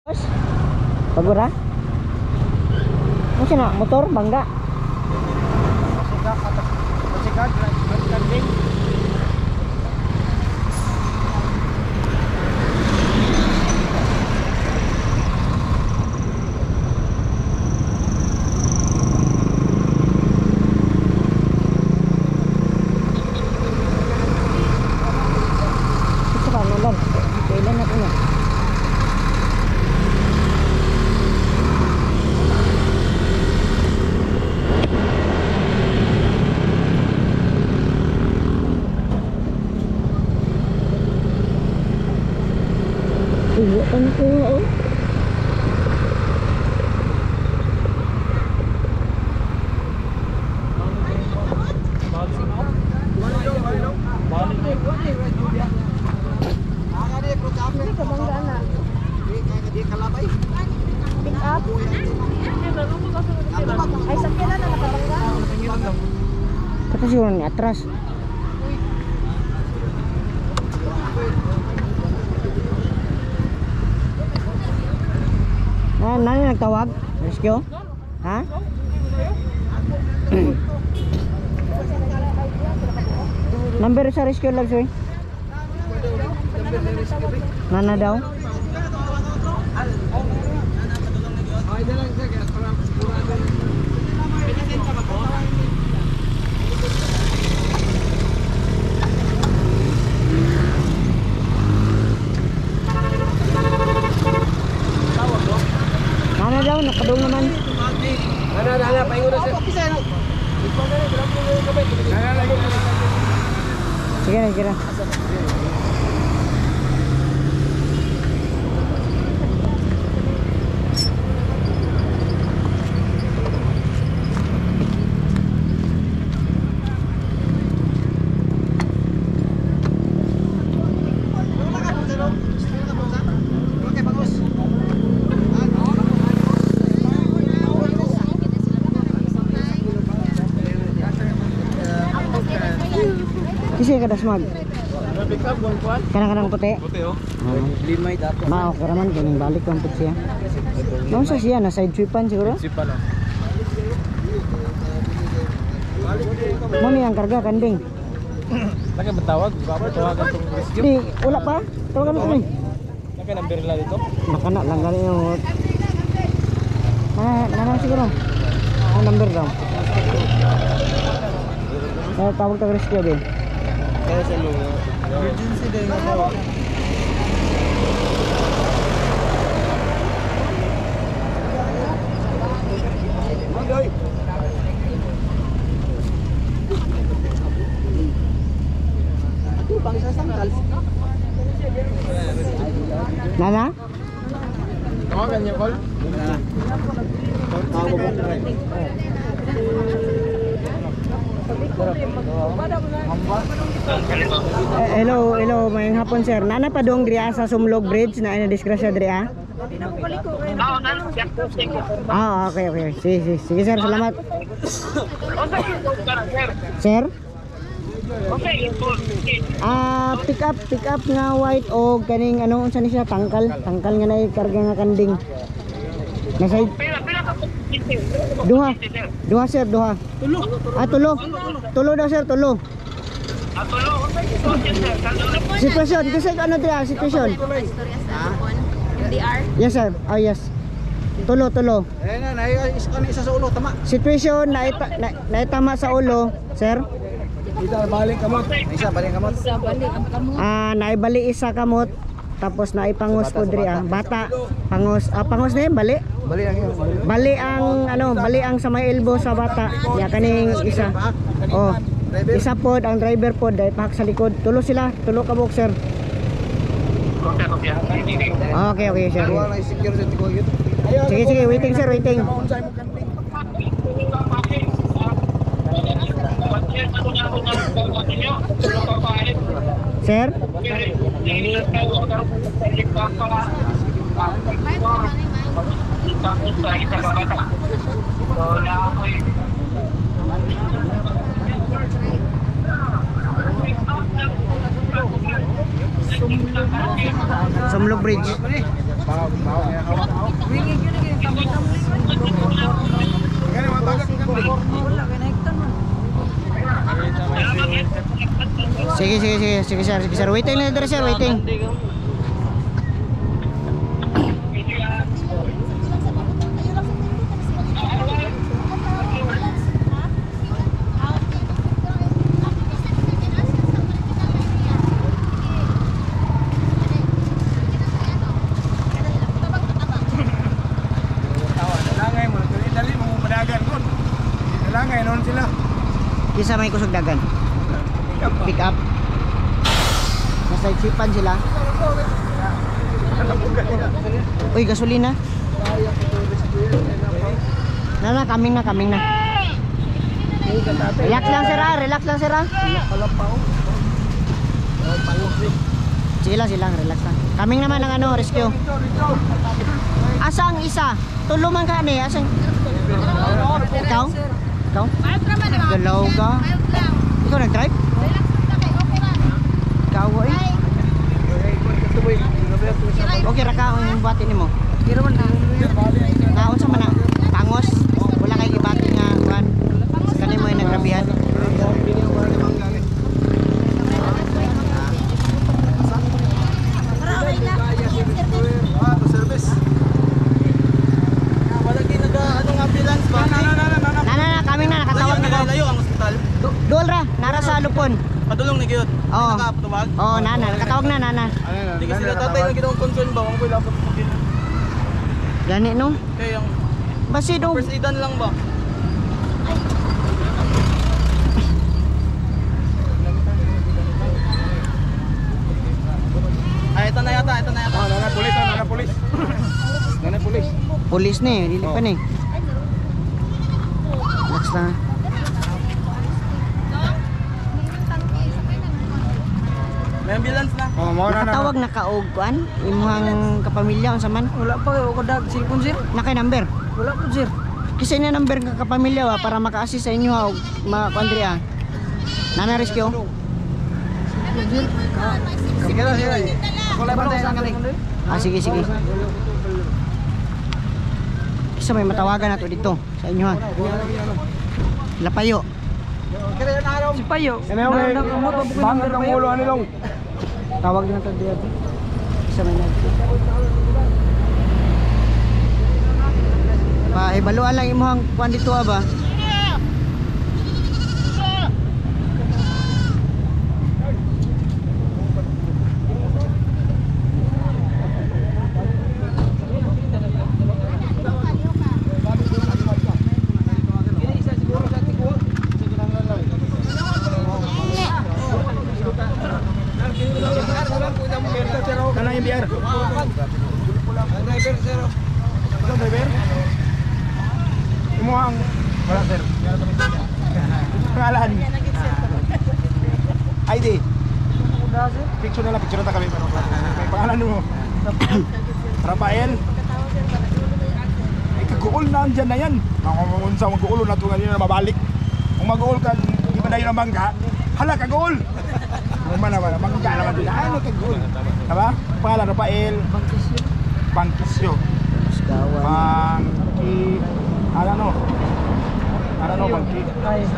Pagura? Ano siya na? Motor? Bangga? Pasikat, kanding. Ito ka, nalan. Kailan natin yan? Iya, kan ko oh. Ay, sakyanan na nakabangga. Kata siguro ni atras. Ah, nani nagtawag? Rescue? Ha? Number sa rescue lang soy. Nana daw? Nana daw, nakadong naman. Nana, pahingo na siya. Sige na, sige na. Kasi kada smag. Kanang puti. Puti oh. Limay dato. Mao ka raman kining balik ang put siya. Noon sa siya na side sweepan siguro. Sipa lang. Mo ni ang karga kanding. Lagi betawag, tawagan tong rescue. Di wala pa. Tawagan mo ni. Lagi number nila dito. Nakana lang gani yung nana siguro. Ang number daw. Tawag ta rescue din. Kaya sa lugar. Emergency din ako. Nana? Tawagan niyo, Col? Hello, mayong hapon sir. Nana pa dong diri sa Sumlog Bridge na disgrasya diri ah. Okay. Sige sir, salamat. Sir? Pick up nga white o kaning ano unsa ni siya tangkal nga na karga nga kanding. Nasa Duha sir, duha. Tulo daw sir, tulo. Sitwasyon, kasi ano diya, sitwasyon? MDR? Yes sir, oh yes. Tulo. Isa sa ulo, tama. Sitwasyon, naitama sa ulo, sir. Isa, balik kamot. Naibali isa kamot. Tapos naipangos po diri ah. Bata, pangos na yun, bali. Bali ang sa may elbow sa bata. Ya kaning isa. Oh. Isa pod ang driver pod dai pahak sa likod. Tulo sila, tulo ka boxer. Okay, sir. Sige, waiting sir, waiting. Sir? Sumlog Bridge. Wingi yun lagi tamot-tamot. Wala kay naiktan man. Sige sir. Waiting lang dito sir, waiting. Kisa may kusog dagan. Pick up. Nasa itsipan sila. Uy, gasolina. Kaming na. Relax lang sir ah. Sila, relax lang. Kaming naman ng ano, rescue. Asa ang isa? Tuluman ka ni, asang? Ikaw? Galaw ka? Ikaw nag-drive? Ikaw eh. Okay ra ka ang buhatin nimo. Naon sa mana? Tangos. Wala kay gibati nga kuan. Kani mo nagrabihan. Duol ra, nara sa Lupon. Padulong ni gyud. Oo. Nakapatubag. Oo, nakatawag na, nana. Di kasi sila tatay nga ginawang concern ba kung wala pa pagin. Gani no? Kaya yung Basi do. first aidan lang ba? Ay, ito na yata. Nana pulis. Pulis ni, dili pa ni. Relax lang. May ambulance na. Nakatawag na kaog kuan imong kapamilya unsa man? Wala pa ko dag cellphone sir. Nakay number. Wala po sir. Kisa niya number ng kapamilya wa para maka-assist sa inyo og ma-Andrea. Nana rescue. Sige lang. Ako lang bantay lang kani. Sige. Kisa may matawagan nato dito sa inyo ha. Lapayo. Si Payo. Bangin ng ulo ano long. Tawag din nato dito. Kisa may nag. Ibaluan lang imong kuan dito ba? Kanang yung biar. Driver. Imuhang wala sir. Pangalan. ID. Picture na ta kami pero may pangalan mo. Rafael. Ay kaguol na andyan na yan. Kung sa mag-uul na ito na mabalik. Kung mag-uul ka, di ba dayo ng bangga? Hala kaguol. Mana bangga naman din. Ano kaguol? Diba? Pangalan Rafael. Bangkisyo. Bangki. Ano? Bangki.